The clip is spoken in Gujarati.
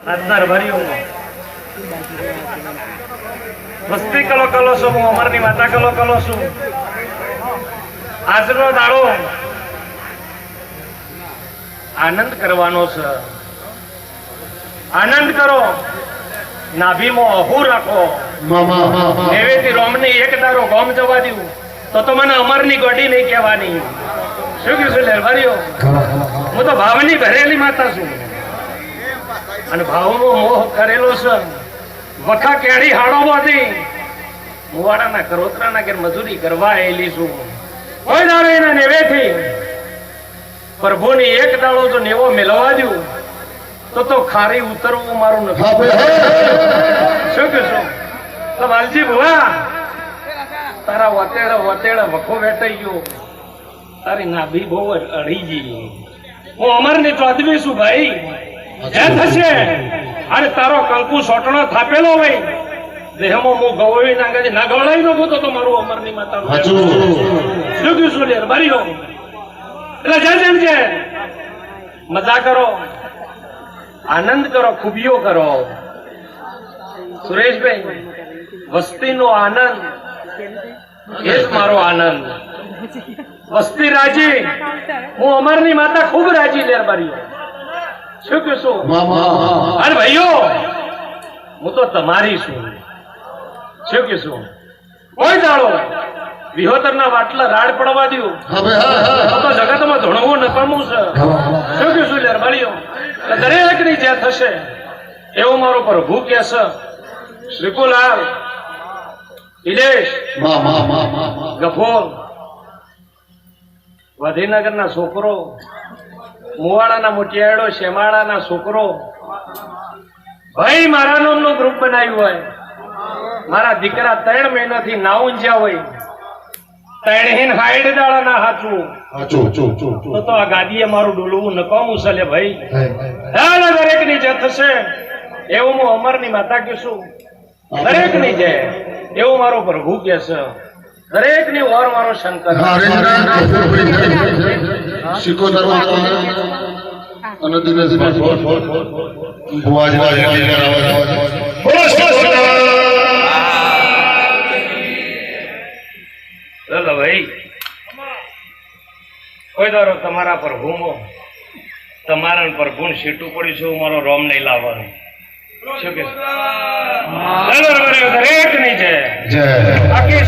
આજના રભારીઓ વસ્તી કલો કલો છું, હું અમરની માતા કલો કલો છું. આજનો દાડો આનંદ કરવાનો છે. આનંદ કરો, નાભીમાં અહુ રાખો. નેવેથી રોમની એક દારો ગોમ જવા દઉં તો મને અમરની ગોડી નહીં કહેવાની. શું કીધું લેરભારીઓ? હું તો ભાવની ભરેલી માતા છું અને ભાવનો મોહ કરેલો છે. વખા કેડી હાડોમાંથી મુવાડાના કરોતરાના ઘેર મજૂરી કરવા આવેલી છું. કોઈ દાડો એના નેવેથી પ્રભુની એક દાડો જો નેવો મેળવા દઉં તો ખારી ઉતરવું મારું નથી. શું કહેશો? તો વાલજી ભુવા, તારા વતેડા વખો વેટાઈ ગયો, તારી નાભી બહુ અડી ગઈ. હું અમરની ચોદવી છું ભાઈ. જે થશે અરે તારો કંકુ સોટણો થાપેલો હોય દેહમાં હું ગવવી ના ગવડાવી નો ગોતો તો મારું અમરની માતા શું કીધું લે બારીઓ. એટલે જેમ છે મજા કરો, આનંદ કરો, ખૂબીઓ કરો. સુરેશભાઈ, વસ્તીનો આનંદ એ જ મારો આનંદ. વસ્તી રાજી, હું અમરની માતા ખૂબ રાજી લેરબારીઓ. શું કહેશો? અરે ભાઈઓ, હું તો તમારી છું. શું કહેશો? કોઈ દાડો વિહોતરના વાટલા રાડ પડવા દઉં તો જગતમાં ધણવું નકામું છે. શું કહેશું લેરબારીઓ? દરેક ની જે થશે એવું મારો પ્રભુ કે છે. શ્રીકુલાલ, ઇલેશ, ગફોર, ગાંધીનગરના છોકરો, મુવાડાના મોટિયાળો, શેમાળાના છોકરો, ભાઈ મારા નામનું ગ્રુપ બનાવ્યું હોય. મારા દીકરા 3 મહિનાથી નાઉંજ્યા હોય, 3 દાડાના હાચું તો આ ગાદીએ મારું ડોલવું નકામું છે લે ભાઈ. દરેક ની જે થશે એવું હું અમરની માતા કહેશું. દરેક ની જે એવું મારો પ્રભુ કે છે. દરેક ની ઓર મારો શંકર. ભાઈ, કોઈ દારો તમારા પ્રભુમાં તમારા પ્રભુ સીટું પડ્યું છે, મારો રોમ નહીં લાવવાનું. શું કે દરેક ની છે આખી